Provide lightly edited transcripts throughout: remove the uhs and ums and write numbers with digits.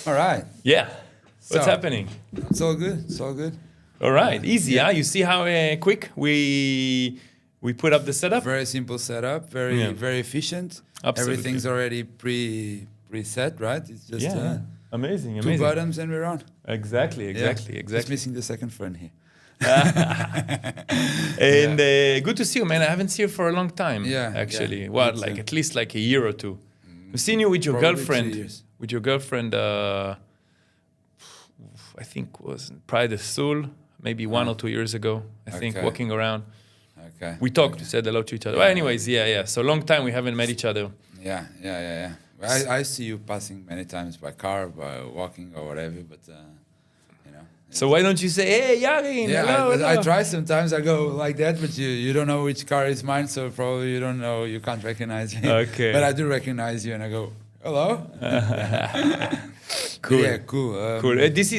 All right. Yeah. What's So- happening? It's all good. It's all good. All right. Easy, huh? You see how quick we put up the setup? Very simple setup. Very Yeah. very efficient. Absolutely. Everything's already preset, right? It's just Yeah. Amazing, two amazing. buttons and we're on. Exactly, Yeah. exactly, Just exactly. missing the second friend here. And good to see you, man. I haven't seen you for a long time. Yeah, Actually, yeah, what, me like too. at least like a year or two. I've seen you with your Probably girlfriend. 2 years. With your girlfriend, I think was Pride of Soul, maybe 1 or 2 years ago. I think Okay. walking around. Okay. We talked, said hello to each other. Well, anyways, yeah. So long time we haven't met each other. Yeah. I see you passing many times by car, by walking or whatever, but you know. So why don't you say, hey, Yarin, Yeah, hello, I hello. try sometimes. I go like that, but you don't know which car is mine, so probably you don't know. You can't recognize me. Okay. But I do recognize you, and I go, hello. Cool. Yeah, cool. Cool. This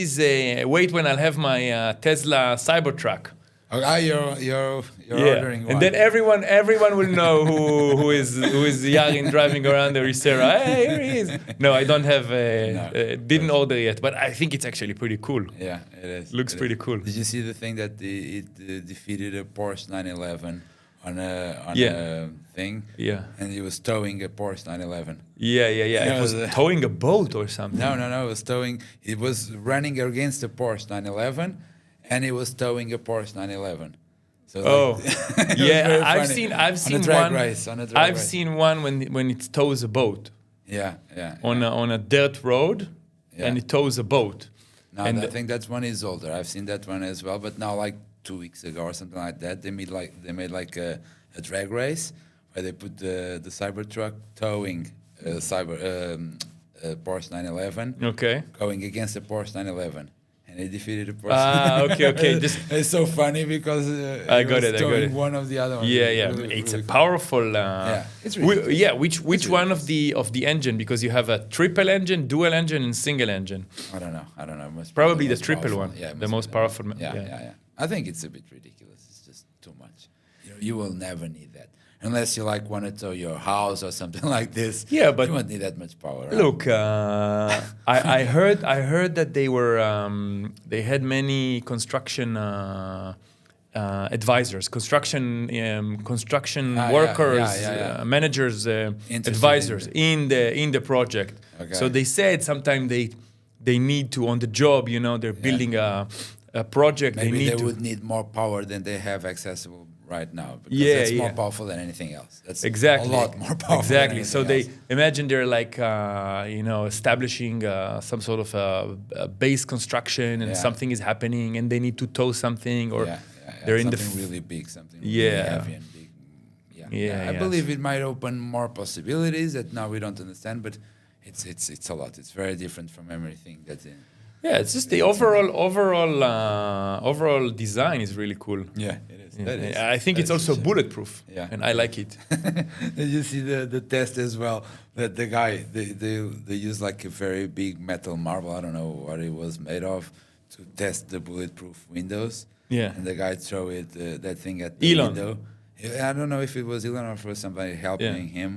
is wait when I'll have my Tesla Cybertruck. You're ordering one. And then everyone will know who is Yarin driving around the Risera. Hey, here he is. No, I don't have. Didn't order yet, but I think it's actually pretty cool. Yeah, it is. Looks It pretty is. cool. Did you see the thing that it defeated a Porsche 911 on Yeah. a thing? Yeah. And it was towing a Porsche 911. Yeah. Yeah, It was the- towing a boat or something. No, it was towing. It was running against a Porsche 911, and it was towing a Porsche 911. So Oh, like, it was yeah. very I've funny. seen on a drag one. race. On a drag I've race. seen one when it tows a boat Yeah. on a dirt road, Yeah. and it tows a boat. No, and I think that one is older. I've seen that one as well. But now, like 2 weeks ago or something like that, they made like a drag race where they put the Cybertruck towing a Porsche 911 Okay. going against a Porsche 911. And they defeated the Porsche. Okay. Just It's so funny because I got was it. towing one of the other ones. yeah. Really, It's really a cool. powerful. It's really yeah. Which one of the engine? Because you have a triple engine, dual engine, and single engine. I don't know. Must be Probably the most triple powerful. one. Yeah, The must most be powerful. Yeah. I think it's a bit ridiculous. It's just too much. You will never need that unless you like want to tow your house or something like this. Yeah, but you won't need that much power. Right? Look, I heard that they had many construction advisors, construction workers, yeah. managers, Interested advisors in the project. Okay. So they said sometimes they need to on the job. They're building a project. Maybe they they need to. would need more power than they have accessible right now. Because Yeah, it's more yeah. powerful than anything else. That's Exactly. a lot more powerful. Exactly. Than So anything they else. imagine they're like establishing some sort of a base construction, and Yeah. something is happening, and they need to tow something, or Yeah. they're in something the really big, something Yeah. really heavy and big. Yeah, I yeah. believe it might open more possibilities that now we don't understand, but it's a lot. It's very different from everything that. It's just the overall design is really cool. Yeah, it is. Yeah. That is. I think That it's is also for sure. bulletproof, Yeah. and I like it. Did you see the test as well? That the guy they use like a very big metal marble. I don't know what it was made of to test the bulletproof windows. Yeah. And the guy throw it that thing at the Elon. window. I don't know if it was Elon or if it was somebody helping him.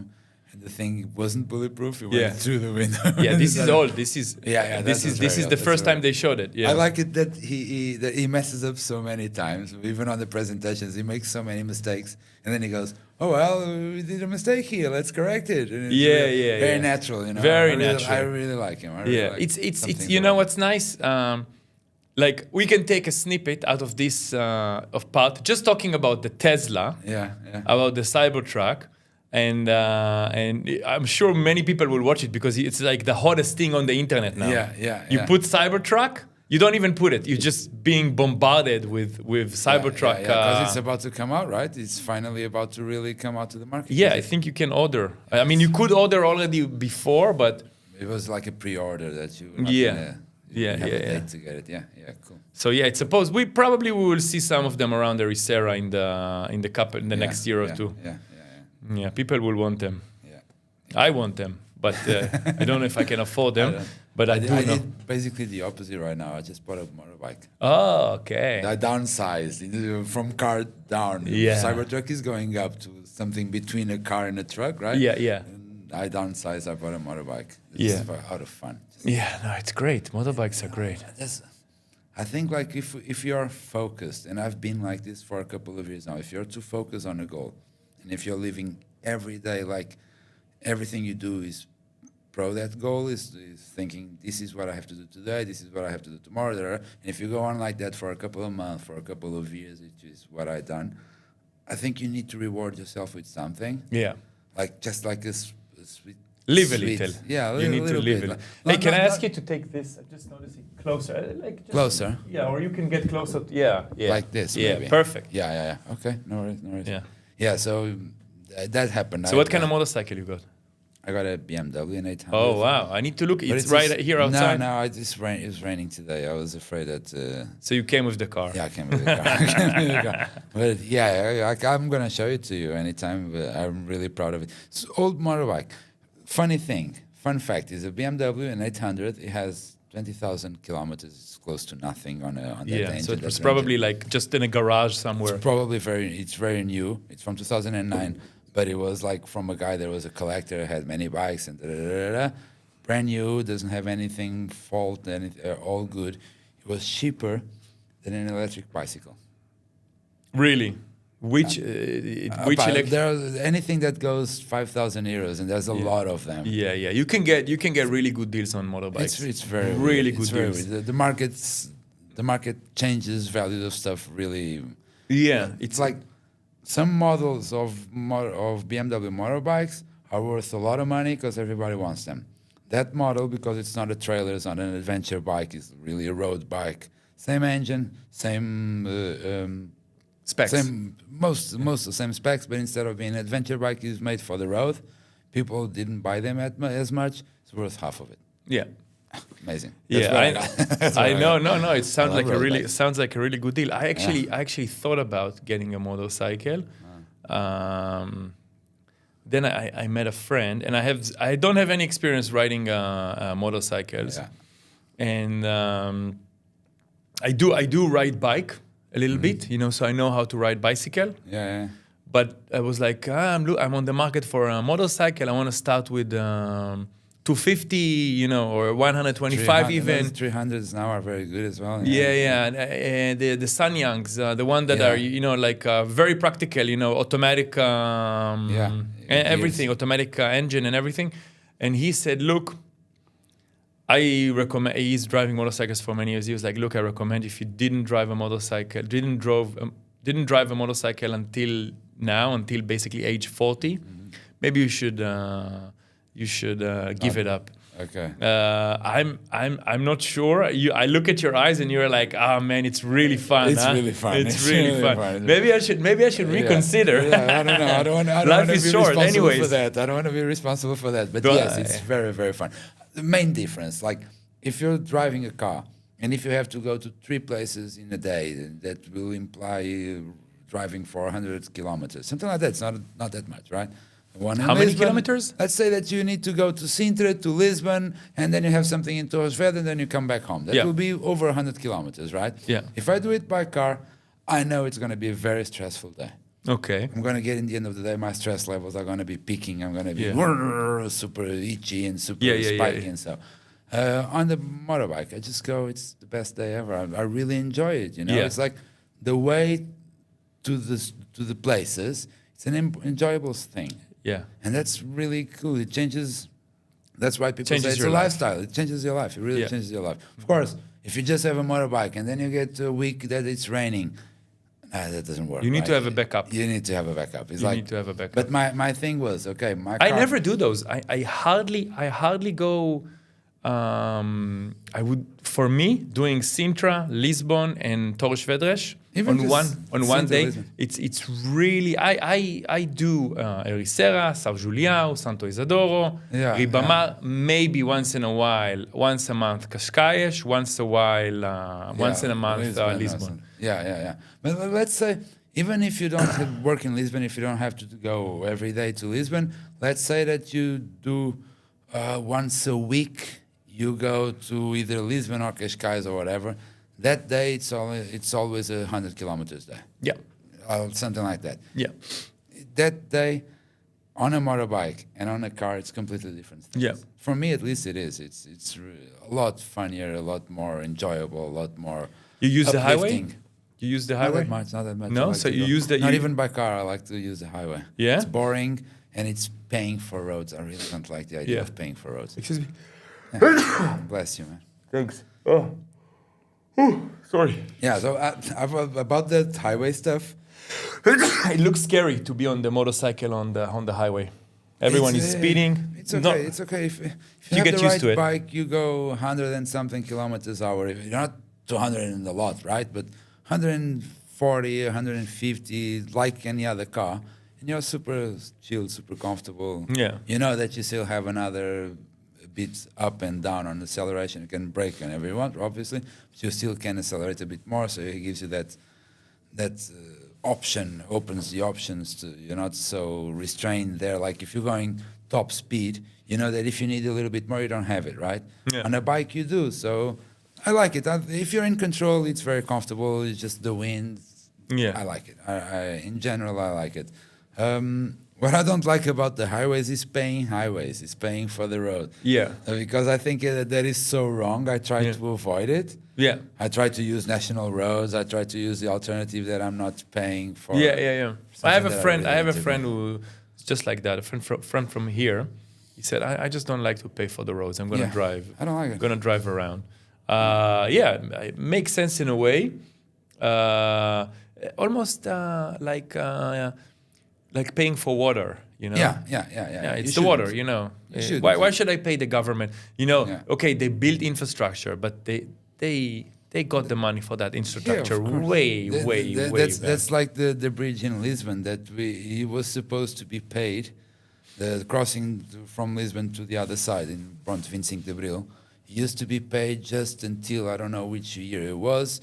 And the thing wasn't bulletproof. It Yeah. went through the window. Yeah, this is old. This is Yeah, This is the that's first very time they showed it. Yeah. I like it that he messes up so many times. Even on the presentations, he makes so many mistakes, and then he goes, "Oh well, we did a mistake here. Let's correct it." And it's very natural, Very I natural. really like him. I really like it's something you know about what's nice. Like we can take a snippet out of this of part, just talking about the Tesla, him. Yeah. about the Cybertruck, and I'm sure many people will watch it because it's like the hottest thing on the internet now. Yeah. You put Cybertruck, you don't even put it. You're just being bombarded with Cybertruck. because it's about to come out, right? It's finally about to really come out to the market. I think you can order. I mean, you could order already before, but It was like a pre-order that you. Yeah, have a yeah. date to get it. Yeah, cool. so it's supposed we probably will see some of them around the Risera in the next year or two. Yeah. Yeah, people will want them. Yeah. I want them, but I don't know if I can afford them. But I do know. did basically the opposite right now. I just bought a motorbike. Oh, okay. I downsized from car down. Yeah. Cybertruck is going up to something between a car and a truck, right? Yeah. And I downsized. I bought a motorbike. Yeah. Out of fun. Yeah, no, it's great. Motorbikes are great. I think like if you're focused, and I've been like this for a couple of years now, if you're too focused on a goal, and if you're living every day like everything you do is pro that goal, is thinking this is what I have to do today, this is what I have to do tomorrow, and if you go on like that for a couple of months, for a couple of years, which is what I've done, I think you need to reward yourself with something. Yeah. Like just like a sweet. Live a sweet, little. Yeah, you need to live bit. it. Hey, can I ask you to take this? I'm just noticing closer. Like just, Closer? Yeah, or you can get closer. Yeah. Like this, Yeah, maybe. perfect. Yeah. Okay, no worries. Yeah. Yeah, so that happened. So what kind of motorcycle you got? I got a BMW, an 800. Oh wow! I need to look. But It's right here outside. No, it was raining today. I was afraid that. So you came with the car. Yeah, I came with the car. But yeah, I'm gonna show it to you anytime. I'm really proud of it. It's old motorbike. Fun fact is a BMW, an 800. It has 20,000 kilometers. It's close to nothing on that engine. So it was probably like just in a garage somewhere. It's probably very new. It's from 2009. But it was like from a guy that was a collector, had many bikes and brand new, doesn't have anything fault, all good. It was cheaper than an electric bicycle. Really? Which electric? There's anything that goes 5,000 euros, and there's a lot of them. Yeah. You can get really good deals on motorbikes. It's very really weird. good deals. The market changes values of stuff really. Yeah, it's like. Some models of BMW motorbikes are worth a lot of money because everybody wants them. That model, because it's not a trailer, it's not an adventure bike, is really a road bike. Same engine, same specs. Most the same specs, but instead of being an adventure bike, it's made for the road. People didn't buy them as much. It's worth half of it. Yeah. Amazing. I know. No, it sounds like a really good deal. I actually thought about getting a motorcycle. Then I met a friend, and I don't have any experience riding motorcycles, and I do ride bike a little bit, so I know how to ride bicycle. Yeah. But I was like, I'm on the market for a motorcycle. I want to start with. 250, or 125 even. 300s now are very good as well. Yeah. And the Sanyangs, the one that are, like very practical, automatic, everything, automatic engine and everything. And he said, look, I recommend, he's driving motorcycles for many years. He was like, look, I recommend if you didn't drive a motorcycle, didn't drive a motorcycle until basically age 40, maybe you should give it up. Okay. I'm not sure. I look at your eyes and you're like, man, it's really fun. It's really fun. It's really fun. Maybe I should reconsider. Yeah, I don't know. I don't want to be responsible for that. I don't want to be responsible for that. But yes, it's very, very fun. The main difference, like if you're driving a car and if you have to go to 3 places in a day, that will imply driving for 100 kilometers. Something like that. It's not that much, right? How many kilometers? Let's say that you need to go to Sintra, to Lisbon, and then you have something in Torres Vedras, and then you come back home. That will be over 100 kilometers, right? Yeah. If I do it by car, I know it's going to be a very stressful day. Okay. I'm going to get in the end of the day, my stress levels are going to be peaking. I'm going to be super itchy and super spiky and so. On the motorbike, I just go, it's the best day ever. I really enjoy it, It's like the way to the places, it's an enjoyable thing. Yeah. And that's really cool. It changes. That's why people say it's a lifestyle. It changes your life. It really changes your life. Of course, if you just have a motorbike and then you get a week that it's raining, that doesn't work. You need to have a backup. You need to have a backup. You need to have a backup. But my thing was, okay, my car. I never do those. I hardly go. For me, doing Sintra, Lisbon, and Torres Vedras on one day, it's really I do Ericeira, São Julião, Santo Isidoro, Ribamar, maybe once in a while, once a month Cascais, once in a month Lisbon. Yeah. But let's say even if you don't work in Lisbon, if you don't have to go every day to Lisbon, let's say that you do once a week. You go to either Lisbon or Cascais or whatever. That day, it's always 100 kilometers day. Yeah. Something like that. Yeah. That day, on a motorbike and on a car, it's completely different things. Yeah. For me, at least, it is. It's a lot funnier, a lot more enjoyable, a lot more. You use the highway? uplifting. You use the Not highway? that much. Not that much. No? I like So to you go- use the- Not you- even by car. I like to use the highway. Yeah? It's boring and it's paying for roads. I really don't like the idea Yeah. of paying for roads. Excuse me. Bless you, man. Thanks. Oh. Sorry. Yeah. So about that highway stuff. It looks scary to be on the motorcycle on the highway. Everyone is speeding. It's okay. No. It's okay if you You have get the used right to it. bike. You go 100 and something kilometers hour. You're not 200 in the lot, right? But 140, 150, like any other car, and you're super chill, super comfortable. Yeah. You know that you still have another bit up and down on acceleration. You can brake whenever you want, obviously, but you still can accelerate a bit more. So it gives you that option, opens the options to, you're not so restrained there. Like if you're going top speed, you know that if you need a little bit more, you don't have it, right? Yeah. On a bike, you do. So I like it. If you're in control, it's very comfortable. It's just the wind. Yeah. I like it. In general, I like it. What I don't like about the highways is paying highways. It's paying for the road. Yeah. Because I think that is so wrong. I try to avoid it. Yeah. I try to use national roads. I try to use the alternative that I'm not paying for. Yeah. I have a that I friend. really I have a need to friend do. who is just like that. A friend from here. He said, "I just don't like to pay for the roads. I'm gonna Yeah, drive. I don't like it. I'm gonna drive around." Yeah, it makes sense in a way. Almost like paying for water. You know. Yeah. Yeah, You it's the water, shouldn't. you know. You shouldn't. Why should I pay the government? You know, Yeah. okay, they build infrastructure, but they got the money for that infrastructure Yeah, of course. way back. That's like the bridge in Lisbon that he was supposed to be paid, the crossing from Lisbon to the other side in Pronto 25 de Abril. He used to be paid just until, I don't know which year it was,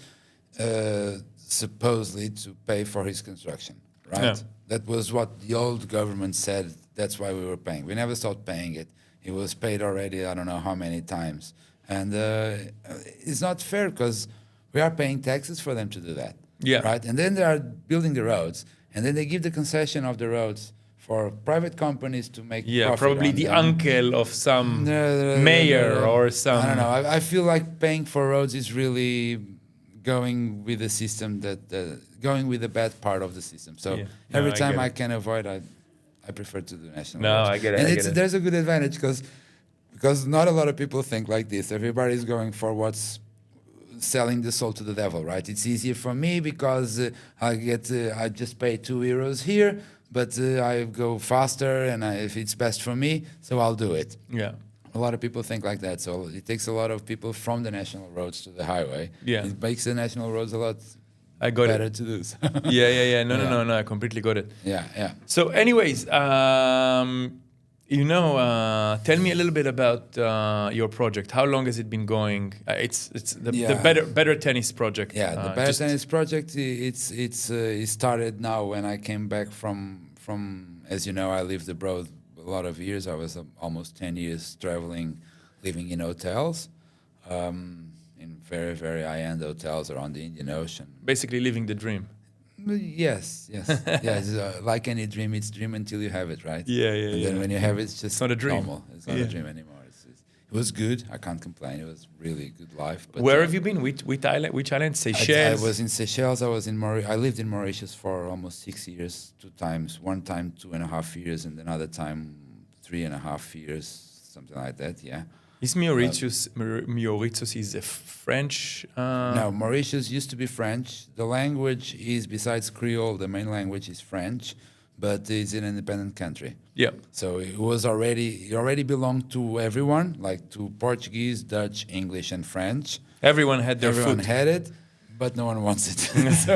supposedly to pay for his construction, right? Yeah. That was what the old government said. That's why we were paying. We never stopped paying it. It was paid already, I don't know how many times. And it's not fair because we are paying taxes for them to do that. Yeah. Right? And then they are building the roads. And then they give the concession of the roads for private companies to make profit probably on the them. uncle of some No, mayor or some. I don't know. I feel like paying for roads is really going with the system going with the bad part of the system. So Yeah. every No, I time get I it. can avoid, I prefer to do national No, roads. I get it, And I get it. there's a good advantage because not a lot of people think like this. Everybody's going for what's selling the soul to the devil, right? It's easier for me because I just pay €2 here, but I go faster, and if it's best for me, so I'll do it. Yeah. A lot of people think like that, so it takes a lot of people from the national roads to the highway. Yeah. It makes the national roads a lot I got better it. to do. So. Yeah. No, Yeah. no. I completely got it. Yeah. So, anyways, tell me a little bit about your project. How long has it been going? It's the better tennis project. Yeah, the Better Tennis project. It started now when I came back from. As you know, I lived abroad a lot of years. I was almost 10 years traveling, living in hotels, in very very high-end hotels around the Indian Ocean. Basically, living the dream. Yes. It's, like any dream, it's dream until you have it, right? Yeah. And then when you have it, it's just not a dream. normal. It's not a dream anymore. It was good. I can't complain. It was really a good life. But Where have you been? Which island? Seychelles? I was in Seychelles. I lived in Mauritius for almost 6 years, 2 times. One time 2.5 years, and another time 3.5 years, something like that. Yeah. Is Mauritius is a French? No, Mauritius used to be French. The language is, besides Creole, the main language is French, but it's an independent country. Yeah. So it already belonged to everyone, like to Portuguese, Dutch, English, and French. Everyone had their Everyone food. had it, but no one wants it. So,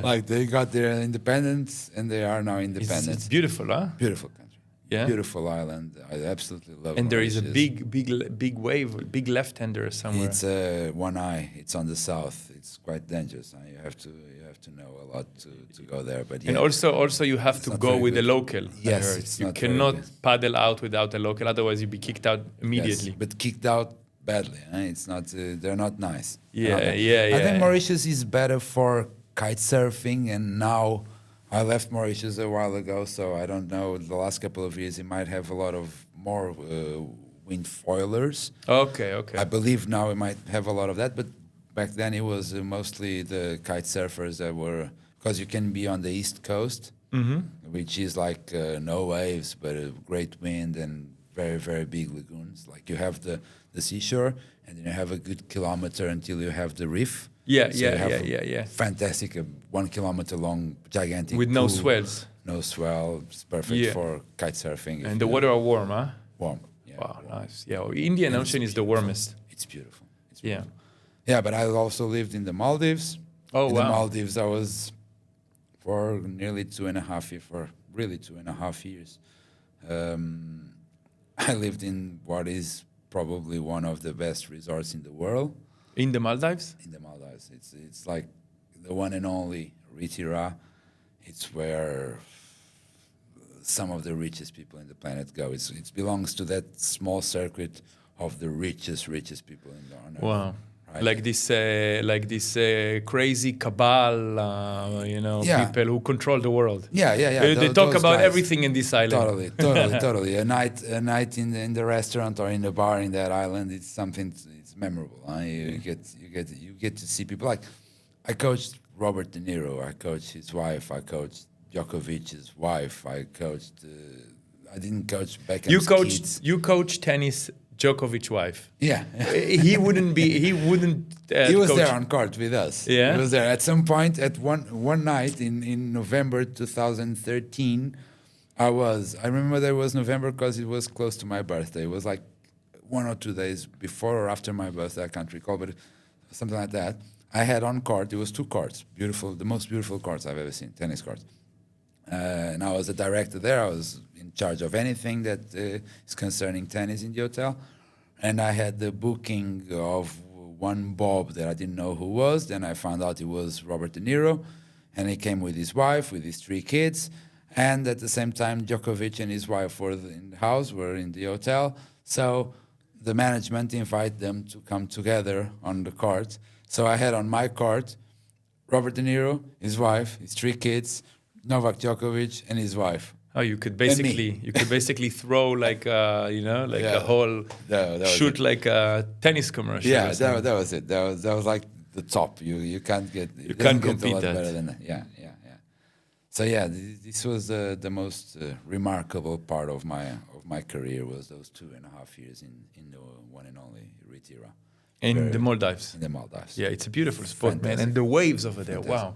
like, they got their independence, and they are now independent. It's beautiful, huh? Beautiful country. Yeah. Beautiful island. I absolutely love it. And there is a big wave, big left-hander somewhere. It's one eye. It's on the south. It's quite dangerous. You have to know a lot to go there. But yeah. And also you have to not go very with a good. local. Yes, it's you not very cannot good. paddle out without a local, otherwise you'll be kicked out immediately. Yes, but kicked out badly. It's not. They're not nice. Yeah. I think Mauritius is better for kite surfing, and now I left Mauritius a while ago, so I don't know. The last couple of years, it might have a lot of more wind foilers. Okay, okay. I believe now it might have a lot of that, but back then it was mostly the kite surfers that were, because you can be on the east coast, which is like no waves, but a great wind and very, very big lagoons. Like you have the seashore, and then you have a good kilometer until you have the reef. Yeah, So you have yeah. fantastic, 1 kilometer long, gigantic With no pool. swells. No swell. It's perfect for kite surfing. And the water are warm, huh? Warm. Yeah, Wow, warm. nice. Yeah, Indian And Ocean it's is the beautiful. warmest. It's beautiful. It's Yeah. beautiful. Yeah, but I also lived in the Maldives. Oh, In wow. the Maldives, I was for nearly 2.5 years, for really 2.5 years. I lived in what is probably one of the best resorts in the world. In the Maldives? In the Maldives, it's like the one and only Ritira. It's where some of the richest people in the planet go. It belongs to that small circuit of the richest people on Earth. Wow. Right? Like this crazy cabal, people who control the world. Yeah. They talk Those about guys. everything in this island. Totally. A night in the restaurant or in the bar in that island, it's something. It's memorable. Huh? You get to see people. Like I coached Robert De Niro. I coached his wife. I coached Djokovic's wife. I coached. I didn't coach Beckham's kids. You coached tennis. Djokovic's wife. Yeah. He wouldn't. He was there on court with us. Yeah. He was there at some point at one night in November 2013. I remember there was November because it was close to my birthday. It was like 1 or 2 days before or after my birthday. I can't recall, but something like that. I had on court. It was 2 courts, beautiful, the most beautiful courts I've ever seen, tennis courts. And I was a director there. I was in charge of anything that is concerning tennis in the hotel. And I had the booking of one Bob that I didn't know who was. Then I found out it was Robert De Niro. And he came with his wife, with his 3 kids. And at the same time, Djokovic and his wife were in the house, were in the hotel. So the management invited them to come together on the court. So I had on my court Robert De Niro, his wife, his 3 kids, Novak Djokovic and his wife. Oh, you could basically throw like a whole shoot like a tennis commercial. Yeah, that was it. That was like the top. You can't get compete a lot that. better than that. Yeah. So yeah, this was the most remarkable part of my career was those 2.5 years in the one and only Ritira. In the Maldives. In the Maldives. Yeah, it's a beautiful spot, man, and the waves over there. Wow.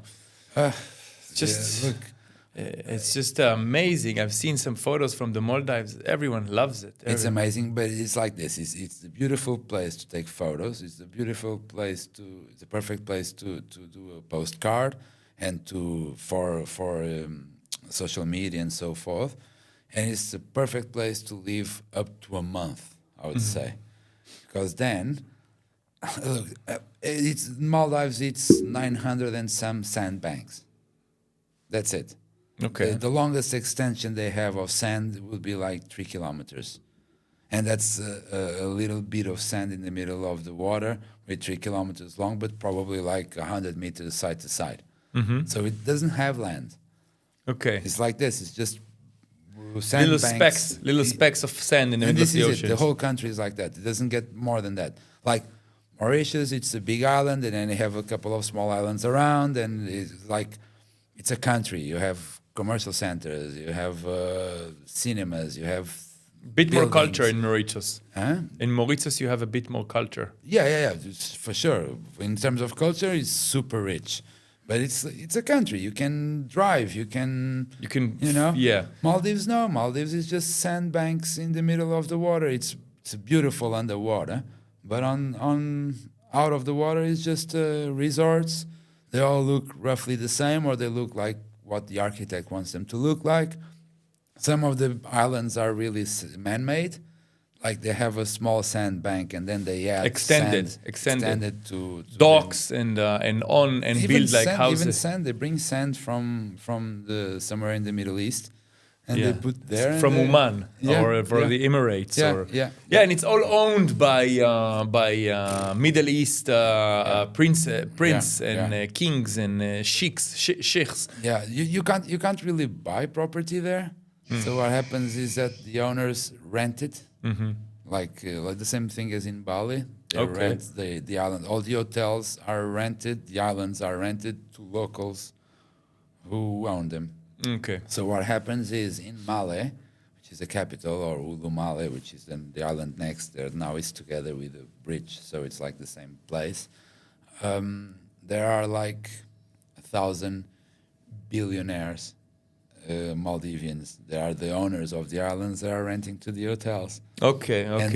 It's just amazing. I've seen some photos from the Maldives. Everyone loves it. It's amazing, but it's like this. It's a beautiful place to take photos. It's a beautiful place it's a perfect place to do a postcard and for social media and so forth. And it's a perfect place to live up to a month, I would say. Because then, look, it's Maldives, it's 900 and some sandbanks. That's it. Okay. The longest extension they have of sand would be like 3 kilometers. And that's a little bit of sand in the middle of the water with 3 kilometers long, but probably like 100 meters side to side. So it doesn't have land. Okay. It's like this. It's just sandbanks. Little specks of sand in the middle of the ocean. The whole country is like that. It doesn't get more than that. Like Mauritius, it's a big island, and then they have a couple of small islands around, and it's a country. You have commercial centers, you have cinemas, you have bit more buildings. culture in Mauritius. Huh? In Mauritius, you have a bit more culture. Yeah, for sure. In terms of culture, it's super rich. But it's a country. You can drive. You can. Yeah. Maldives, no. Maldives is just sandbanks in the middle of the water. It's beautiful underwater, but on out of the water is just resorts. They all look roughly the same, or they look like what the architect wants them to look like. Some of the islands are really man-made. Like they have a small sandbank, and then they add extended to docks and build like sand, houses. Even sand, they bring sand from somewhere in the Middle East, and they put there from Oman or for the Emirates. And it's all owned by Middle East prince and kings and sheikhs. Yeah, you can't really buy property there. So what happens is that the owners rent it, like the same thing as in Bali. They rent the island. All the hotels are rented. The islands are rented to locals who own them. Okay. So what happens is in Male, which is the capital, or Ulu Male, which is then the island next there, now it's together with a bridge, so it's like the same place. There are like 1,000 billionaires, Maldivians. They are the owners of the islands. They are renting to the hotels. Okay. And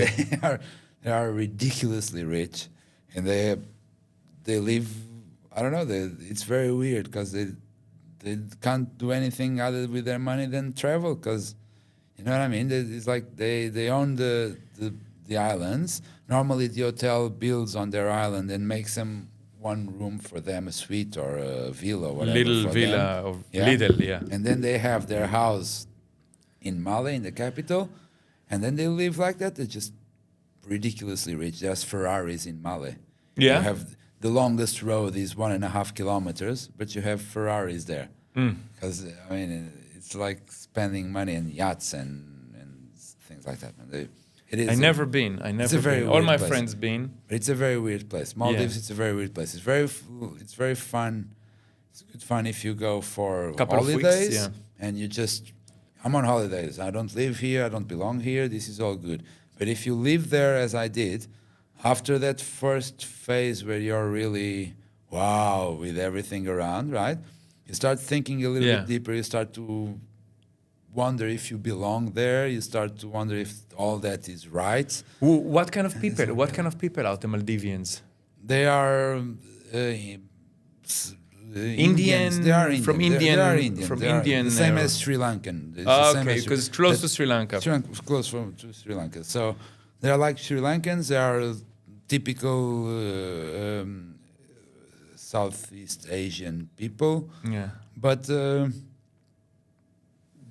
they are ridiculously rich, and they live. I don't know. It's very weird because they can't do anything other with their money than travel, because you know what I mean. It's like they own the islands. Normally, the hotel builds on their island and makes them one room for them, a suite or a villa, or whatever. Little villa or little, yeah. And then they have their house in Male, in the capital, and then they live like that. They're just ridiculously rich. There's Ferraris in Male. Yeah. You have the longest road is 1.5 kilometers, but you have Ferraris there. Because I mean, it's like spending money on yachts and things like that. It is. I've never been. All my friends been. But it's a very weird place. Maldives. It's a very weird place. It's very fun. It's good fun if you go for holidays. Of weeks, and you just, I'm on holidays. I don't live here. I don't belong here. This is all good. But if you live there, as I did, after that first phase where you're really wow with everything around, right? You start thinking a little bit deeper. You start to wonder if you belong there. You start to wonder if all that is right. What kind of people? What kind of people are the Maldivians? They are Indian. They are Indian. From Indian. They are Indian. From they are Indian. The same as Sri Lankan. Okay, because it's close to Sri Lanka. Close to Sri Lanka. So they are like Sri Lankans. They are typical Southeast Asian people. Yeah. But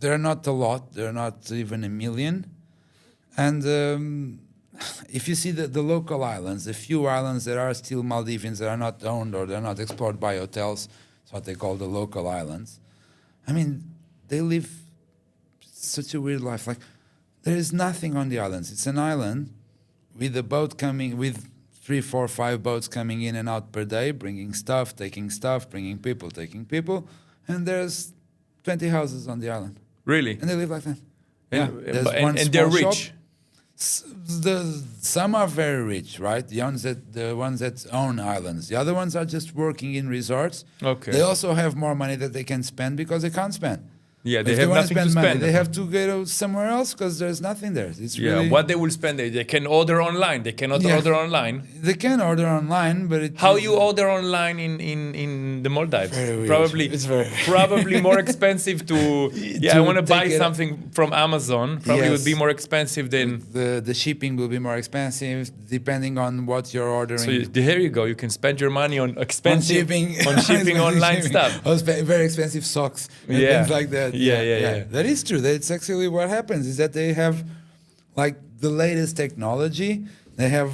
they're not a lot. They're not even a million. And if you see the local islands, the few islands that are still Maldivians that are not owned or they're not explored by hotels, it's what they call the local islands. I mean, they live such a weird life. Like, there is nothing on the islands. It's an island with a boat coming, with 3, 4, 5 boats coming in and out per day, bringing stuff, bringing people, taking people. And there's 20 houses on the island. Really? And they live like that. And they're rich. Some are very rich, right? The ones that own islands. The other ones are just working in resorts. Okay. They also have more money that they can spend because they can't spend. Yeah, If they have wanna nothing to money, spend. they have to go somewhere else because there's nothing there. It's really, what they will spend, they can order online. They cannot order online. They can order online, but how you order online in the Maldives? Very weird. Probably, it's very probably more expensive to. I want to buy take it- something from Amazon. Probably would be more expensive than. the shipping will be more expensive depending on what you're ordering. So here you go. You can spend your money on expensive on shipping online shipping. stuff. Very expensive socks and things like that. Yeah. That is true. That's actually what happens, is that they have like the latest technology. They have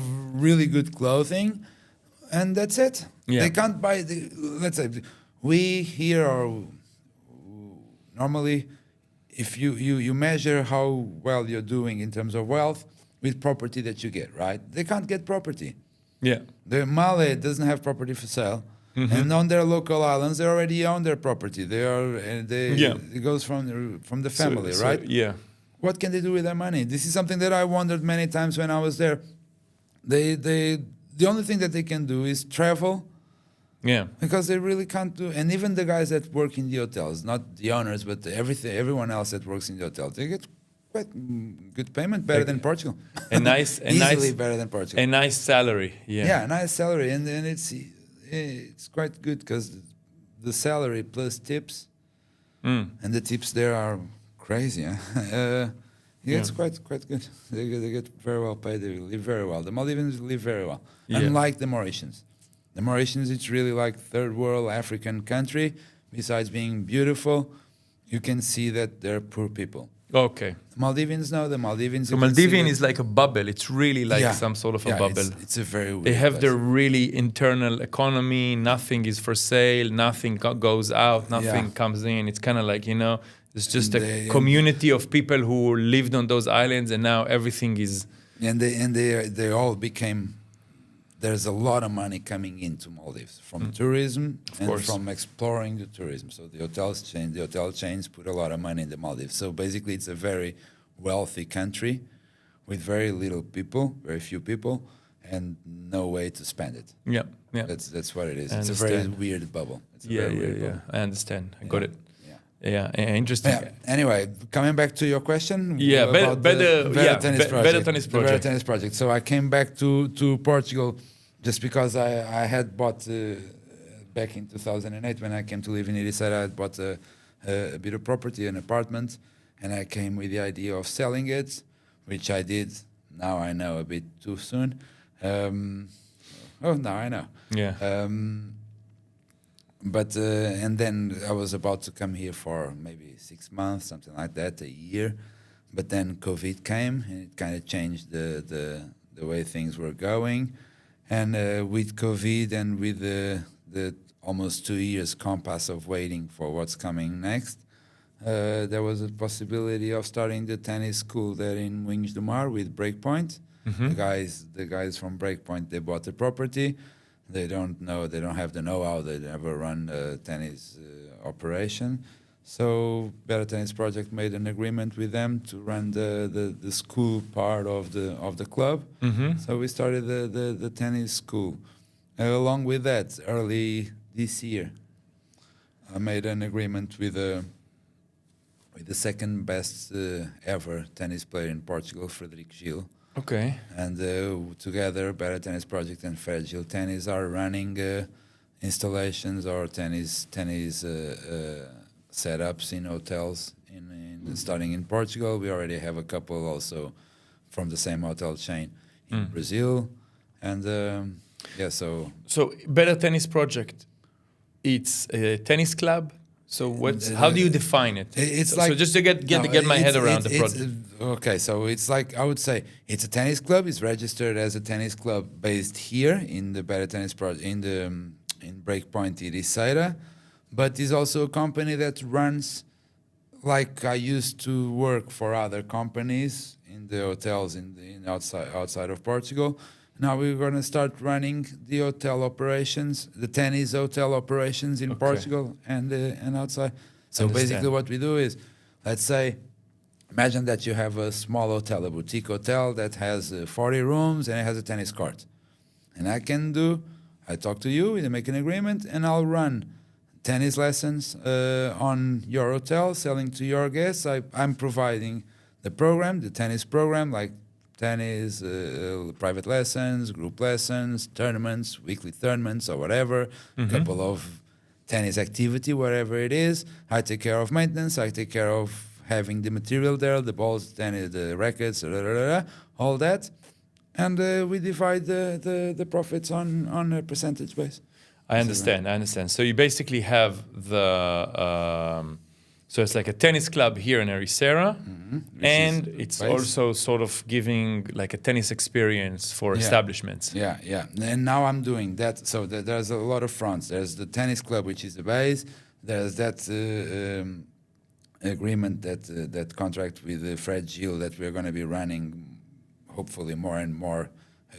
really good clothing, and that's it. Yeah. They can't buy let's say we here are normally, if you measure how well you're doing in terms of wealth with property that you get, right? They can't get property. Yeah. The Malay doesn't have property for sale. And on their local islands, they already own their property. It goes from the family, right? Yeah. What can they do with their money? This is something that I wondered many times when I was there. The only thing that they can do is travel. Yeah. Because they really can't do. And even the guys that work in the hotels, not the owners, but everyone else that works in the hotel, they get quite good payment, better than Portugal. Easily better than Portugal. A nice salary. Yeah. A nice salary, and it's quite good because the salary plus tips, and the tips there are crazy. It's quite good. They get very well paid. They live very well. The Maldivians live very well, unlike the Mauritians. The Mauritians, it's really like third world African country. Besides being beautiful, you can see that they're poor people. Okay. Maldivians, no, the Maldivians. So Maldivian is like a bubble. It's really like some sort of a bubble. It's a very weird They have place. their really internal economy. Nothing is for sale. Nothing goes out. Nothing comes in. It's kind of like, it's just a community of people who lived on those islands, and now everything is. And they all became. There's a lot of money coming into Maldives from tourism and from exploring the tourism. So the hotel chains put a lot of money in the Maldives. So basically, it's a very wealthy country with very little people, very few people, and no way to spend it. Yeah. That's what it is. It's a very weird bubble. Bubble. I understand. I got it. Yeah, interesting. Yeah. Anyway, coming back to your question. Better Tennis Project. So I came back to Portugal just because I had bought back in 2008 when I came to live in Ericeira. I had bought a bit of property, an apartment, and I came with the idea of selling it, which I did. Now I know a bit too soon. Now I know. Yeah. But and then I was about to come here for maybe 6 months, something like that, a year. But then COVID came, and it kind of changed the way things were going. And with COVID and with the almost 2 years compass of waiting for what's coming next, there was a possibility of starting the tennis school there in Wings do Mar with Breakpoint. The guys from Breakpoint, they bought the property. They don't have the know-how. They never run a tennis operation. So Better Tennis Project made an agreement with them to run the school part of the club. So we started the tennis school. Along with that, early this year, I made an agreement with the second best ever tennis player in Portugal, Frederico Gil. Okay. And together, Better Tennis Project and Fragile Tennis are running installations or tennis setups in hotels starting in Portugal. We already have a couple also from the same hotel chain in Brazil. And so Better Tennis Project, it's a tennis club. So how do you define it? It's so just to get my head around the project. Okay, so it's like, I would say it's a tennis club. It's registered as a tennis club based here in the Better Tennis Project in Breakpoint Ericeira, but it's also a company that runs, like I used to work for other companies in the hotels outside of Portugal. Now we're going to start running the hotel operations, the tennis hotel operations in Portugal and outside. So basically what we do is, let's say, imagine that you have a small hotel, a boutique hotel that has 40 rooms and it has a tennis court. And I talk to you, we make an agreement, and I'll run tennis lessons on your hotel, selling to your guests. I'm providing the program, the tennis program, like tennis, private lessons, group lessons, tournaments, weekly tournaments or whatever, a couple of tennis activity, whatever it is. I take care of maintenance, I take care of having the material there, the balls, tennis, the rackets, all that. And we divide the profits on a percentage base. I understand. So you basically have so it's like a tennis club here in Ericeira, and it's also sort of giving like a tennis experience for establishments. Yeah. And now I'm doing that. So there's a lot of fronts. There's the tennis club, which is the base. There's that agreement, that contract with Fred Gil that we're going to be running, hopefully more and more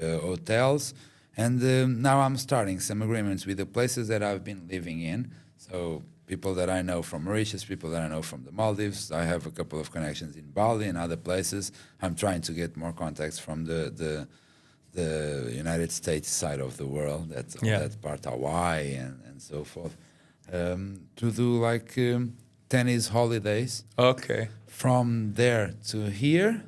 hotels. And now I'm starting some agreements with the places that I've been living in. So people that I know from Mauritius, people that I know from the Maldives. I have a couple of connections in Bali and other places. I'm trying to get more contacts from the United States side of the world, that part, Hawaii and so forth, to do like tennis holidays. Okay. From there to here,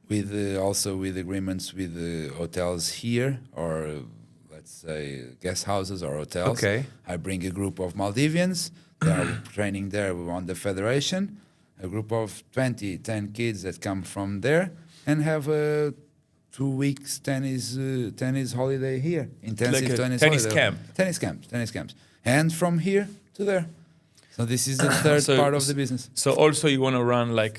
with also with agreements with the hotels here, or let's say guest houses or hotels. Okay. I bring a group of Maldivians that are training there on the federation, a group of 10 kids that come from there and have a 2 weeks tennis holiday here, intensive like tennis holiday. Tennis camps, and from here to there. So this is the third part of the business. So also you want to run like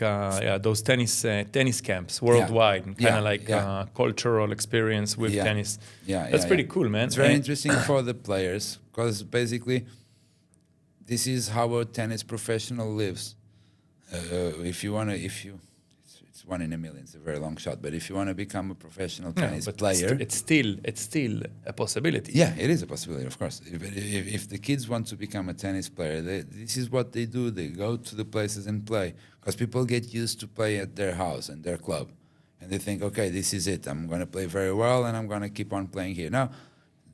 those tennis camps worldwide, and kind of cultural experience with tennis. That's pretty cool, man. It's very interesting for the players because basically this is how a tennis professional lives. It's 1 in a million. It's a very long shot, but if you want to become a professional tennis player, it's still a possibility. Yeah, it is a possibility, of course. If the kids want to become a tennis player, this is what they do. They go to the places and play because people get used to play at their house and their club, and they think, okay, this is it. I'm going to play very well, and I'm going to keep on playing here. Now,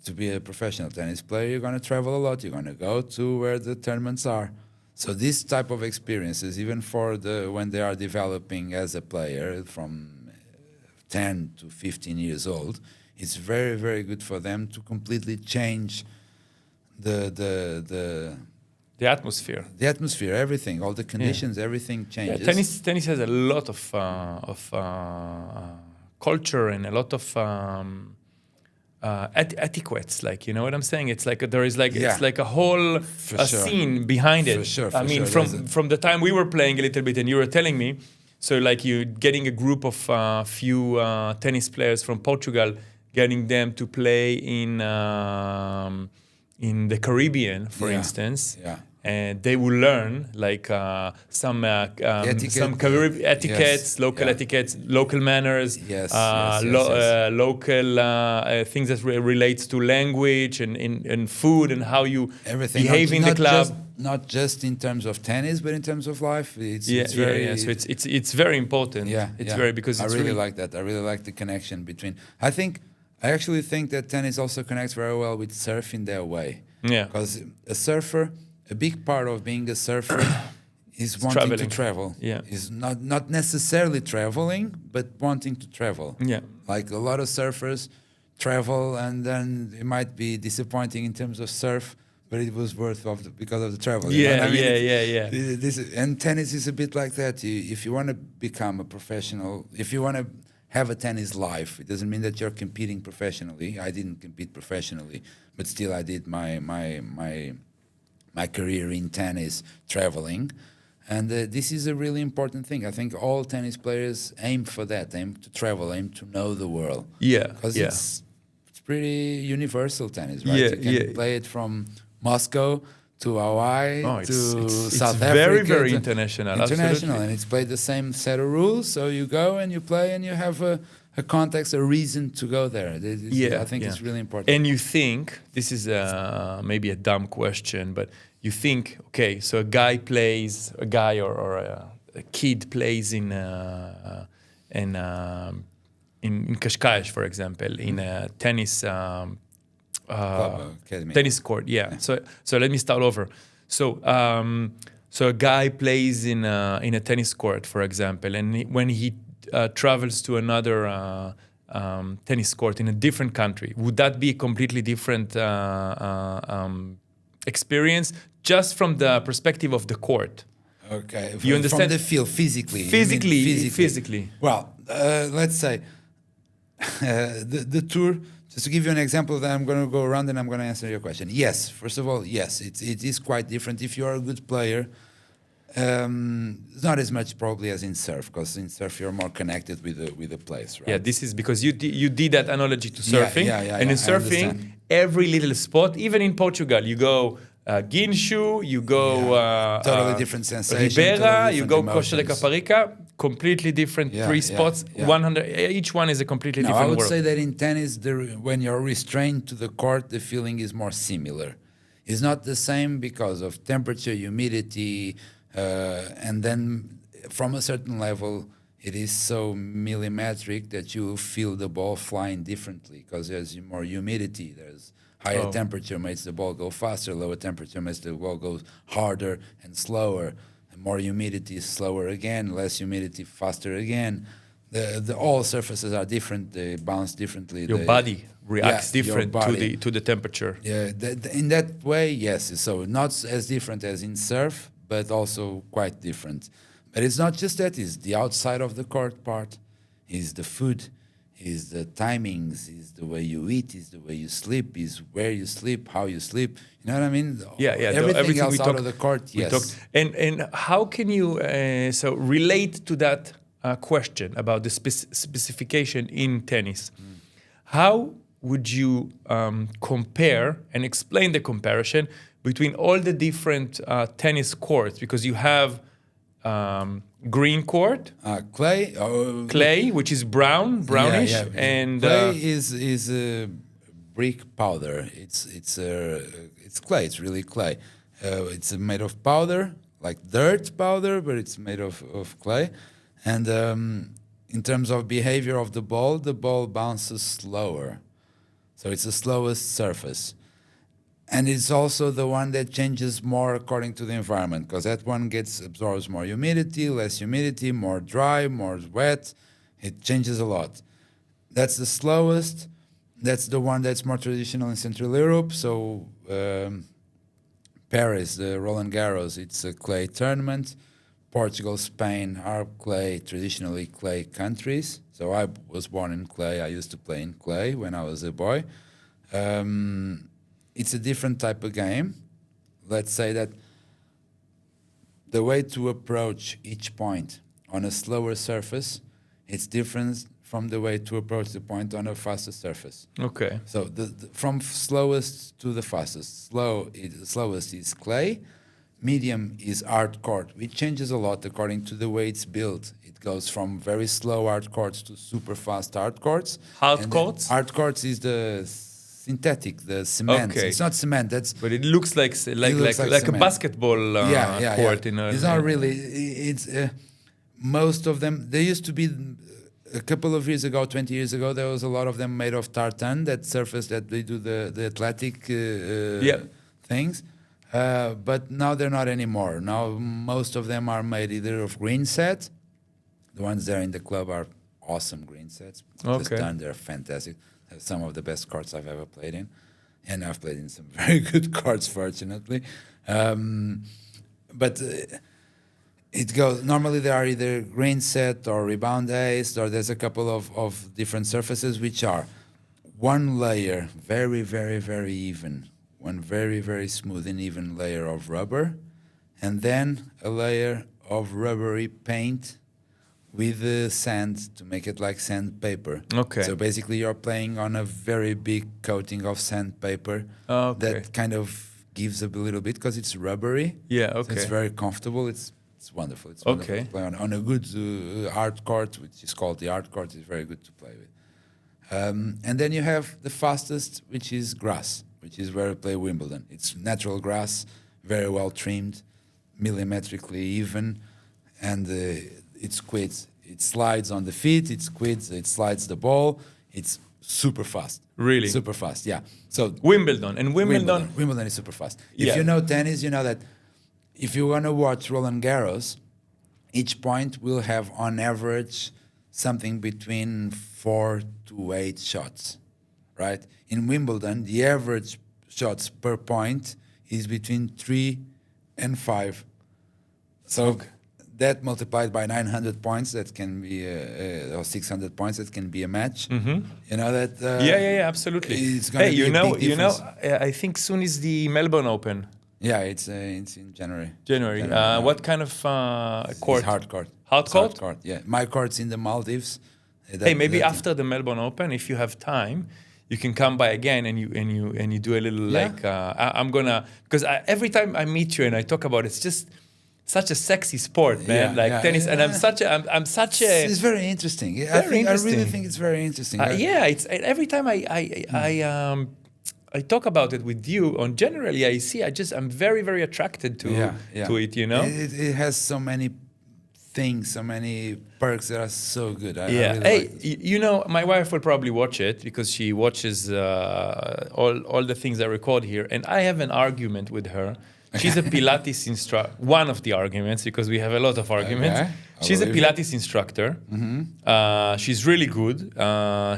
to be a professional tennis player, you're going to travel a lot. You're going to go to where the tournaments are. So this type of experiences, even for when they are developing as a player from 10 to 15 years old, it's very, very good for them to completely change the atmosphere. The atmosphere, everything, all the conditions, everything changes. Tennis has a lot of culture and a lot of etiquettes, like, you know what I'm saying? It's like it's like a whole scene behind it. I mean, from the time we were playing a little bit, and you were telling me, so like you getting a group of few tennis players from Portugal, getting them to play in the Caribbean, for instance. Yeah. And they will learn like some etiquettes, local etiquettes, local manners, local things that relates to language and food and how you behave in the club. Not just in terms of tennis, but in terms of life. It's very. So it's very important. Because I really like that. I really like the connection between. I actually think that tennis also connects very well with surf in their way. Yeah. Because a big part of being a surfer is wanting to travel. Yeah. Is not necessarily traveling, but wanting to travel. Yeah. Like a lot of surfers travel, and then it might be disappointing in terms of surf, but it was because of the travel. Yeah. And tennis is a bit like that. If you want to become a professional, if you want to have a tennis life, it doesn't mean that you're competing professionally. I didn't compete professionally, but still I did my career in tennis, traveling. And this is a really important thing. I think all tennis players aim for that, aim to travel, aim to know the world. Yeah. Because it's pretty universal tennis, right? You can play it from Moscow to Hawaii to South Africa. It's very, very international. International, and it's played the same set of rules. So you go and you play and you have a context, a reason to go there. I think it's really important. And you think, this is maybe a dumb question, but you think, okay, so a guy or a kid plays in Cascais, for example, in a tennis tennis court. Yeah. So let me start over. So a guy plays in a tennis court, for example, and when he travels to another tennis court in a different country, would that be a completely different experience, just from the perspective of the court? Okay, you understand? From the field, physically. Physically. Well, let's say the tour. Just to give you an example, then I'm going to go around and I'm going to answer your question. Yes, first of all, yes, it is quite different. If you are a good player, not as much probably as in surf, because in surf you're more connected with the place, right? Yeah, this is because you did that analogy to surfing, and in surfing, every little spot, even in Portugal, you go Guincho, you go totally different sensation, Ribeira, totally you go emotions. Costa de Caparica, completely different 3 spots. 100, each one is a completely different I would world. say that in tennis, when you're restrained to the court, the feeling is more similar. It's not the same because of temperature, humidity, and then from a certain level, it is so millimetric that you feel the ball flying differently because there's more humidity, there's higher temperature makes the ball go faster, lower temperature makes the ball go harder and slower. And more humidity, slower again, less humidity, faster again. All surfaces are different, they bounce differently. Your body reacts different to the temperature. Yeah, in that way, yes. So not as different as in surf, but also quite different. But it's not just that, it's the outside of the court part, is the food, is the timings, is the way you eat, is the way you sleep, is where you sleep, how you sleep. You know what I mean? Yeah. Everything else out of the court, yes. And how can you so relate to that question about the specification in tennis? How would you compare and explain the comparison between all the different tennis courts? Because you have green court, clay, which is brownish, and clay is brick powder. It's clay. It's really clay. It's made of powder, like dirt powder, but it's made of clay. And in terms of behavior of the ball bounces slower. So it's the slowest surface. And it's also the one that changes more according to the environment, because that one absorbs more humidity, less humidity, more dry, more wet. It changes a lot. That's the slowest. That's the one that's more traditional in Central Europe. So Paris, the Roland Garros, it's a clay tournament. Portugal, Spain are traditionally clay countries. So I was born in clay. I used to play in clay when I was a boy. It's a different type of game. Let's say that the way to approach each point on a slower surface, it's different from the way to approach the point on a faster surface. Okay. So from slowest to the fastest. Slowest is clay. Medium is hard court, which changes a lot according to the way it's built. It goes from very slow hard courts to super fast hard courts. Hard courts? Hard courts is the synthetic, the cement. Okay. It's not cement. But it looks like a basketball court. Yeah. It's not really. It's most of them. There used to be a couple of years ago, 20 years ago, there was a lot of them made of tartan, that surface that they do the athletic things. But now they're not anymore. Now most of them are made either of green set. The ones there in the club are awesome green sets. Just done, they're fantastic. They're some of the best courts I've ever played in. And I've played in some very good courts, fortunately. But it goes, normally they are either green set or rebound ace, or there's a couple of different surfaces which are one layer, very, very, very even. One very, very smooth and even layer of rubber, and then a layer of rubbery paint with sand to make it like sandpaper. Okay. So basically you're playing on a very big coating of sandpaper that kind of gives a little bit, because it's rubbery. Yeah, okay. So it's very comfortable. It's wonderful. It's wonderful to play on a good hard court, which is called the hard court. It's very good to play with. And then you have the fastest, which is grass, which is where I play Wimbledon. It's natural grass, very well trimmed, millimetrically even, and it squids. It slides on the feet, it squids, it slides the ball. It's super fast. Really? Super fast, yeah. So Wimbledon is super fast. If you know tennis, you know that if you want to watch Roland Garros, each point will have on average something between 4 to 8 shots, right? In Wimbledon, the average shots per point is between 3 and 5. So that multiplied by 900 points, that can be, or 600 points, that can be a match. Mm-hmm. You know that? Yeah, absolutely. It's going to be a big difference. I think soon is the Melbourne Open. Yeah, it's in January. What kind of court? It's hard court. Hard court? Yeah. My court's in the Maldives. Maybe after the Melbourne Open, if you have time, you can come by again and you do a little I'm gonna, because every time I meet you and I talk about it, it's just such a sexy sport, man. Tennis, and I'm such a. It's very interesting. I really think it's very interesting. It's every time I talk about it with you. On generally, I'm very, very attracted to it. You know, it has so many things, so many perks that are so good. I really you know, my wife will probably watch it because she watches all the things I record here, and I have an argument with her. She's a Pilates instructor. One of the arguments, because we have a lot of arguments. Okay. She's a Pilates instructor. Mm-hmm. She's really good.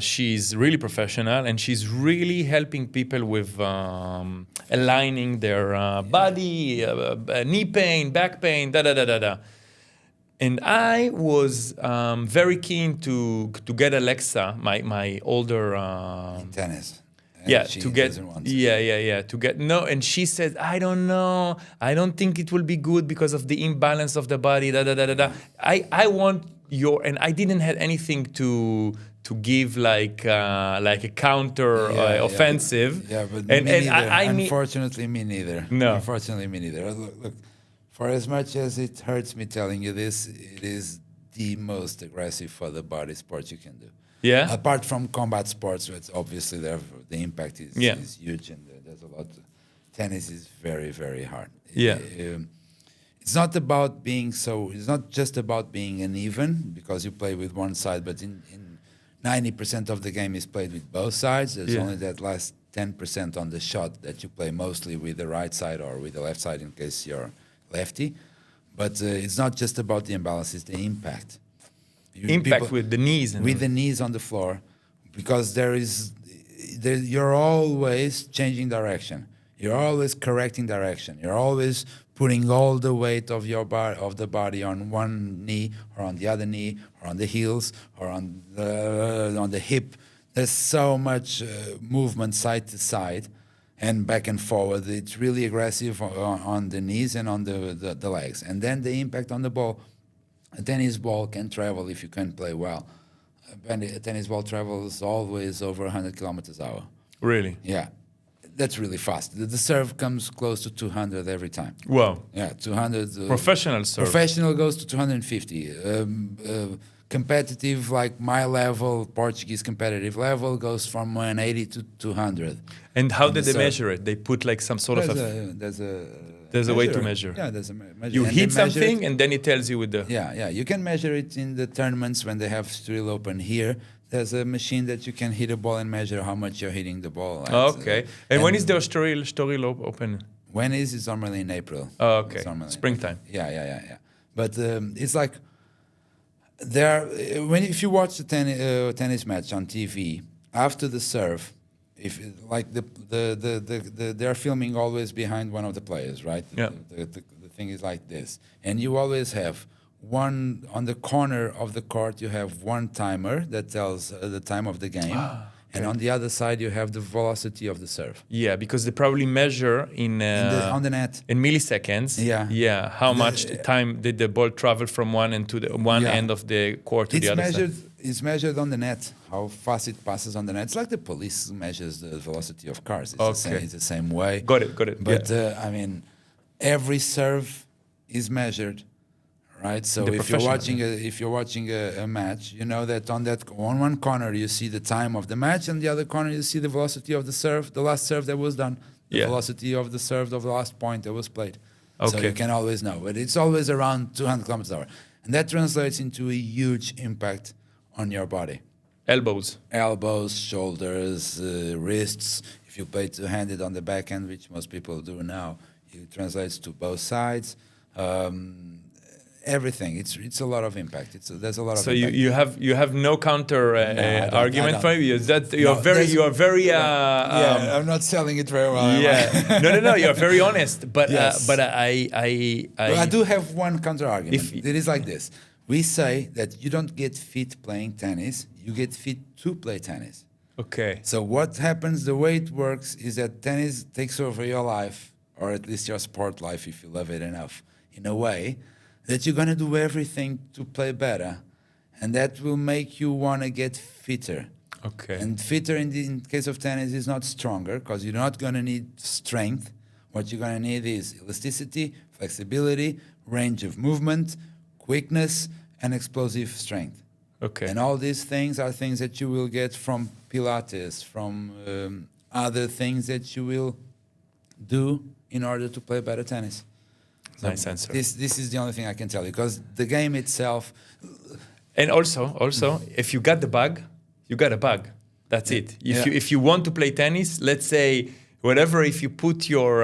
She's really professional, and she's really helping people with aligning their body, knee pain, back pain, And I was very keen to get Alexa, my older In tennis. And yeah, she to get doesn't want to. yeah to get no, and she said, I don't know, I don't think it will be good because of the imbalance of the body. Da da da da da. I want your, and I didn't have anything to give like a counter offensive. Yeah, but and me and neither. I mean, Unfortunately, me neither. No. Unfortunately, me neither. Look, for as much as it hurts me telling you this, it is the most aggressive for the body sport you can do. yeah, Apart from combat sports, which obviously the impact is huge, and there's a lot. Tennis is very, very hard. Yeah. It's not about being so. It's not just about being uneven because you play with one side, but in 90% of the game is played with both sides. There's only that last 10% on the shot that you play mostly with the right side or with the left side in case you're lefty. But it's not just about the imbalance; it's the impact. Impact with the knees. With the knees on the floor, because you're always changing direction. You're always correcting direction. You're always putting all the weight of the body on one knee or on the other knee or on the heels or on the hip. There's so much movement side to side and back and forward. It's really aggressive on the knees and on the legs. And then the impact on the ball. A tennis ball can travel if you can play well. A tennis ball travels always over 100 kilometers an hour. Really? Yeah. That's really fast. The serve comes close to 200 every time. Wow. Yeah, 200. Professional serve. Professional goes to 250. Competitive, like my level, Portuguese competitive level, goes from 180 to 200. And how did they measure it? They put like some sort of there's a way to measure. Yeah, there's a measure. You and hit they measure something and then it tells you with the... Yeah. You can measure it in the tournaments when they have Still Open here. There's a machine that you can hit a ball and measure how much you're hitting the ball. Okay. And when is the Still Open? When is it's normally in April. Oh, okay. Springtime. Yeah. But it's like if you watch the tennis match on TV after the serve, if like they're filming always behind one of the players, right? Yeah. The thing is like this, and you always have one on the corner of the court. You have one timer that tells the time of the game. And on the other side, you have the velocity of the serve. Yeah, because they probably measure on the net in milliseconds. Yeah. How much time did the ball travel from one end to the end of the court to the other side? It's measured on the net. How fast it passes on the net. It's like the police measures the velocity of cars. It's the same way. Got it. But I mean, every serve is measured. Right, so if you're watching a match, you know that on one corner you see the time of the match, and the other corner you see the velocity of the serve, the last serve that was done, the velocity of the serve of the last point that was played. Okay. So you can always know, but it's always around 200 kilometers an hour, and that translates into a huge impact on your body. Elbows, shoulders, wrists. If you play two-handed on the backhand, which most people do now, it translates to both sides. Everything. It's a lot of impact. There's a lot of. So impact. you have no counter argument for you. You are very. I'm not selling it very well. Yeah. no. You're very honest. But yes. But I do have one counter argument. It is like this. We say that you don't get fit playing tennis. You get fit to play tennis. Okay. So what happens? The way it works is that tennis takes over your life, or at least your sport life, if you love it enough, in a way that you're going to do everything to play better, and that will make you want to get fitter. Okay. And fitter in case of tennis is not stronger, because you're not going to need strength. What you're going to need is elasticity, flexibility, range of movement, quickness, and explosive strength. Okay. And all these things are things that you will get from Pilates, from other things that you will do in order to play better tennis. So nice answer. This is the only thing I can tell you, because the game itself. And also, if you got the bug, you got a bug. That's it. If you want to play tennis, let's say whatever, if you put your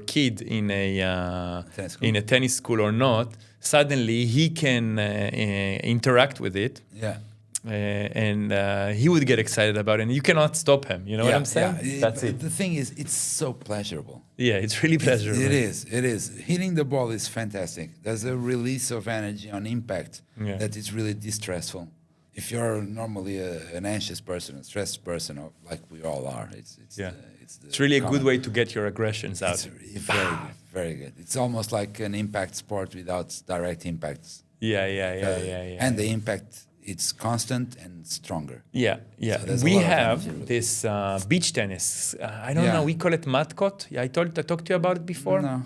kid in a tennis school or not, suddenly he can interact with it. Yeah. and he would get excited about it, and you cannot stop him. You know what I'm saying? Yeah. That's it. The thing is, it's so pleasurable. Yeah, it's really pleasurable. It is. It is. Hitting the ball is fantastic. There's a release of energy on impact that is really distressful. If you're normally an anxious person, a stressed person, or like we all are, it's really a good way to get your aggressions out. It's very good, very good. It's almost like an impact sport without direct impacts. Yeah. And the impact, it's constant and stronger. Yeah. So we have this beach tennis. I don't know. We call it matkot. Yeah, I talked to you about it before. No.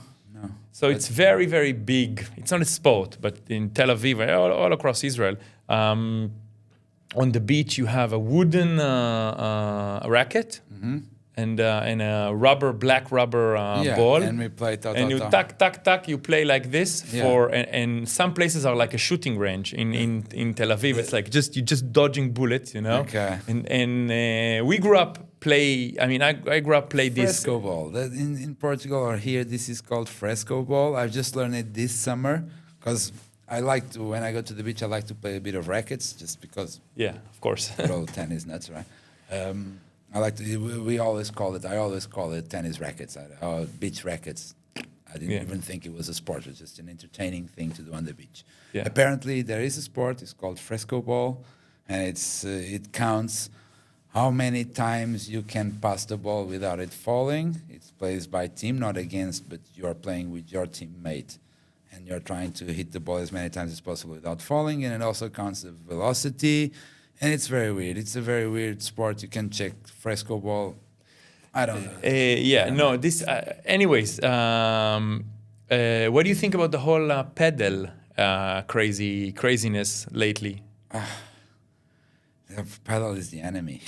So it's very, very big. It's not a sport, but in Tel Aviv, all across Israel, on the beach you have a wooden racket. And a black rubber ball. And we play and you tack, you play like this and some places are like a shooting range in Tel Aviv. It's like you're just dodging bullets, you know. Okay. And we grew up I grew up play this. Fresco ball. In Portugal or here, this is called fresco ball. I've just learned it this summer because I like to, when I go to the beach, I like to play a bit of rackets just because. Yeah, of course. Pro tennis nuts, right? I like to. I always call it tennis rackets, beach rackets. I didn't even think it was a sport. It was just an entertaining thing to do on the beach. Yeah. Apparently, there is a sport. It's called fresco ball, and it counts how many times you can pass the ball without it falling. It's played by team, not against, but you are playing with your teammate, and you're trying to hit the ball as many times as possible without falling. And it also counts the velocity. And it's very weird. It's a very weird sport. You can check fresco ball. I don't know. Anyways, what do you think about the whole pedal craziness lately? The pedal is the enemy.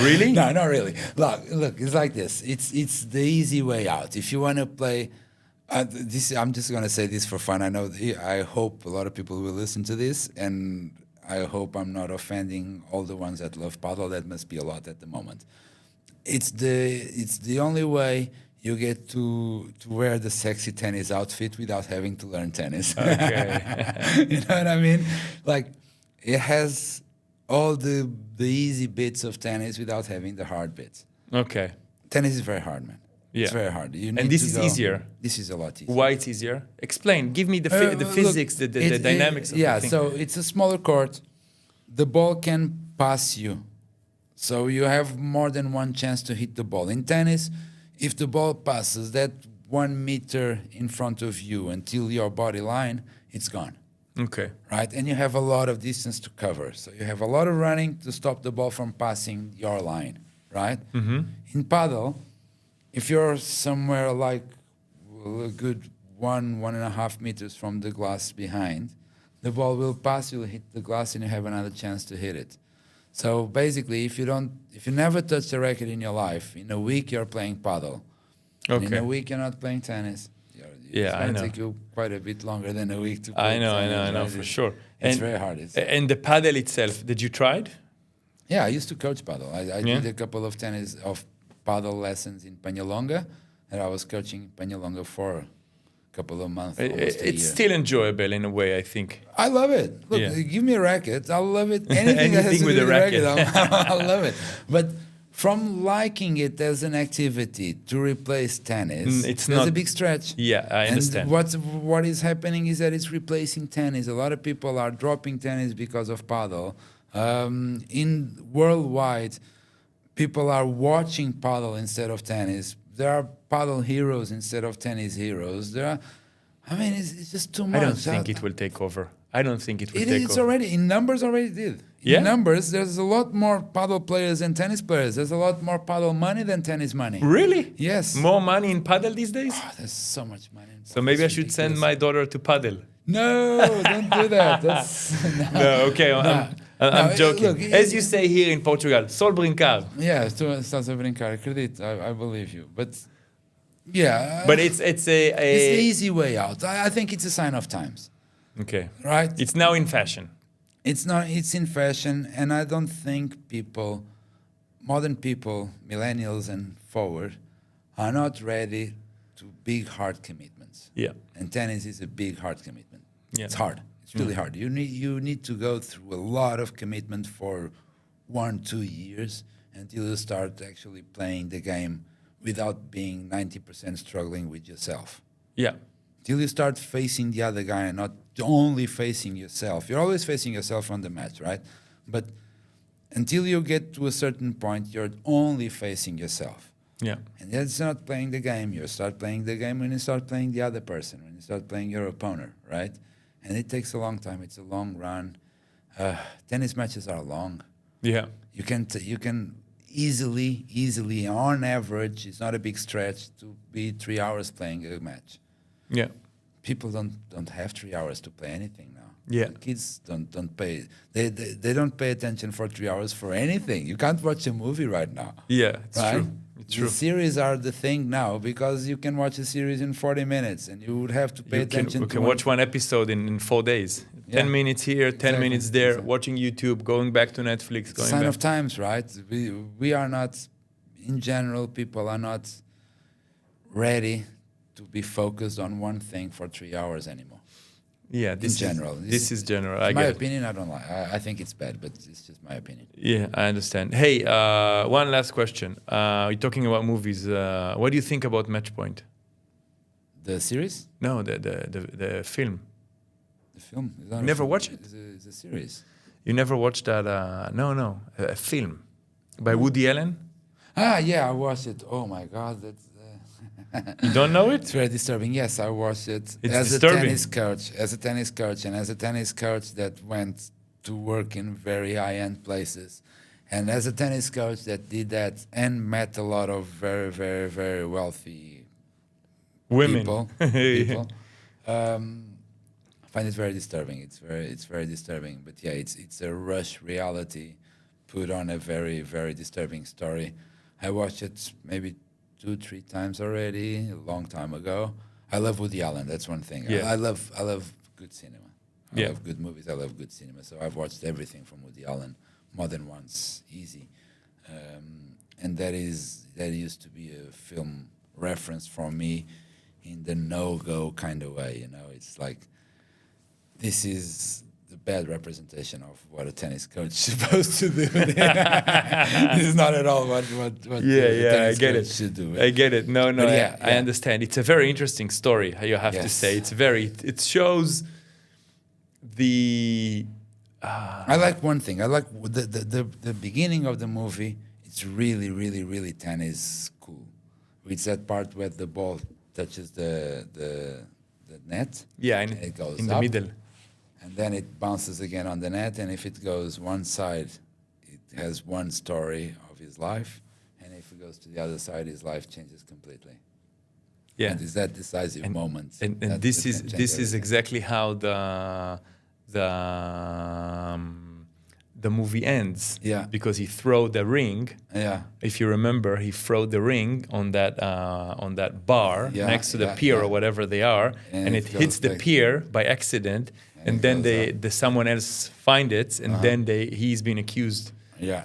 Really? No, not really. Look, it's like this. It's the easy way out. If you want to play, I'm just going to say this for fun. I hope a lot of people will listen to this, and I hope I'm not offending all the ones that love paddle. That must be a lot at the moment. It's the only way you get to wear the sexy tennis outfit without having to learn tennis. Okay. You know what I mean? Like, it has all the easy bits of tennis without having the hard bits. Okay. Tennis is very hard, man. Yeah. It's very hard. And this is easier. This is a lot easier. Why it's easier? Explain. Give me the physics, the dynamics of the thing. So it's a smaller court. The ball can pass you. So you have more than one chance to hit the ball. In tennis, if the ball passes that 1 meter in front of you until your body line, it's gone. Okay. Right? And you have a lot of distance to cover. So you have a lot of running to stop the ball from passing your line. Right? Mm-hmm. In paddle, if you're somewhere like a good 1.5 meters from the glass behind, the ball will pass, you'll hit the glass, and you have another chance to hit it. So basically, if you never touch the racket in your life, in a week you're playing paddle. Okay. In a week you're not playing tennis. It's going to take you quite a bit longer than a week to play tennis. I know, for sure. It's very hard. And the paddle itself, did you try it? Yeah, I used to coach paddle. I did a couple of paddle lessons in Peñalonga, and I was coaching Peñalonga for a couple of months. It's still enjoyable in a way, I think. I love it. Look, give me a racket. I'll love it. Anything that has to do with a racket, I'll love it. But from liking it as an activity to replace tennis, there's a big stretch. Yeah, I understand. And what is happening is that it's replacing tennis. A lot of people are dropping tennis because of paddle. Worldwide, people are watching paddle instead of tennis. There are paddle heroes instead of tennis heroes. It's just too much. I don't think it will take over. I don't think it will take over. It's already, in numbers already did. In numbers, there's a lot more paddle players than tennis players. There's a lot more paddle money than tennis money. Really? Yes. More money in paddle these days? Oh, there's so much money in paddle. So maybe I should send my daughter to paddle. No, don't do that. I'm joking. Look, as you say here in Portugal, sol brincar. Yeah, estás a brincar. Acredito, I believe you. But yeah. But it's the easy way out. I think it's a sign of times. Okay. Right? It's now in fashion. It's in fashion, and I don't think modern people, millennials and forward, are not ready to big hard commitments. Yeah. And tennis is a big hard commitment. Yeah. It's hard. It's really hard. You need to go through a lot of commitment for 1-2 years until you start actually playing the game without being 90% struggling with yourself. Yeah. Till you start facing the other guy and not only facing yourself. You're always facing yourself on the match, right? But until you get to a certain point, you're only facing yourself. Yeah. And that's not playing the game. You start playing the game when you start playing the other person, when you start playing your opponent, right? And it takes a long time. It's a long run. Tennis matches are long. Yeah. You can easily, on average, it's not a big stretch to be 3 hours playing a match. Yeah. People don't have 3 hours to play anything now. Yeah. The kids don't pay. They don't pay attention for 3 hours for anything. You can't watch a movie right now. Yeah, it's right? true. It's true. The series are the thing now because you can watch a series in 40 minutes and you would have to pay attention. You can watch one episode in 4 days. 10 minutes here, 10 minutes there, watching YouTube, going back to Netflix. Going Sign back. of times, right? We are not, in general, people are not ready to be focused on one thing for 3 hours anymore. Yeah, this is general. My opinion, I don't like. I think it's bad, but it's just my opinion. Yeah, I understand. Hey, one last question. You're talking about movies. What do you think about Matchpoint? The series? No, the film. The film? You never watched it? It's a series. You never watched that? No, a film by Woody Allen. Ah, yeah, I watched it. Oh my God, that's. You don't know it? It's very disturbing. Yes, I watched it. It's as disturbing. As a tennis coach that went to work in very high-end places, and as a tennis coach that did that and met a lot of very, very, very wealthy women. People. I find it very disturbing. It's very disturbing. But yeah, it's a rush reality put on a very, very disturbing story. I watched it maybe 2-3 times already, a long time ago. I love Woody Allen. That's one thing. Yeah. I love good cinema. I Yeah. love good movies. I love good cinema. So I've watched everything from Woody Allen more than once, easy. And that used to be a film reference for me in the no-go kind of way. You know, it's like this is the bad representation of what a tennis coach is supposed to do. This is not at all what tennis coach should do. I get it. No, Yeah, I understand. It's a very interesting story, you have to say. It shows the... I like one thing. I like the beginning of the movie. It's really, really, really tennis cool. It's that part where the ball touches the net. Yeah, it goes in the up. middle. And then it bounces again on the net, and if it goes one side, it has one story of his life, and if it goes to the other side, his life changes completely. Yeah, and it's that decisive moment. And this is exactly how the movie ends. Yeah, because he threw the ring. Yeah, if you remember, he threw the ring on that bar next to the pier or whatever they are, and it hits the pier by accident. And then someone else find it, and then he's been accused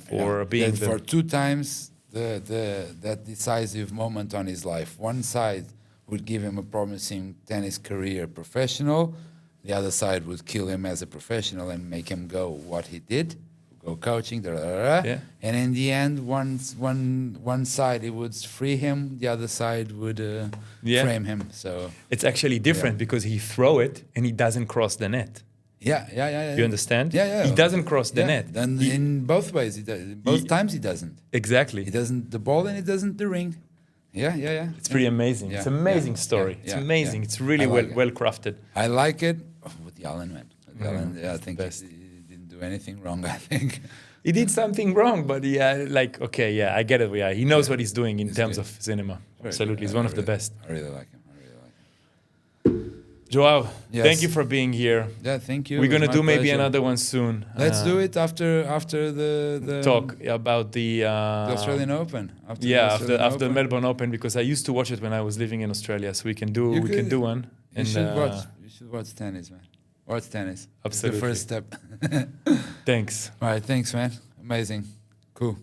for being for 2 times that decisive moment on his life. One side would give him a promising tennis career professional, the other side would kill him as a professional and make him go what he did, go coaching, and in the end, one side it would free him, the other side would frame him. So it's actually different because he throw it and he doesn't cross the net. Yeah. You understand? Yeah. He doesn't cross the net. And in both ways, both times he doesn't. Exactly. He doesn't the ball and he doesn't the ring. Yeah. It's pretty amazing. It's an amazing story. It's amazing. It's really well crafted. I like it. Woody Allen, man. I think he didn't do anything wrong. I think he did something wrong, but I get it. Yeah, he knows what he's doing in terms of cinema. Absolutely, he's one of the best. I really like him. Joao, thank you for being here. Yeah, thank you. We're gonna do maybe another one soon. Let's do it after the talk about the Australian Open. After the Melbourne Open, because I used to watch it when I was living in Australia. So we can do one. You should watch tennis, man. Watch tennis. Absolutely. It's the first step. Thanks. All right, thanks, man. Amazing. Cool.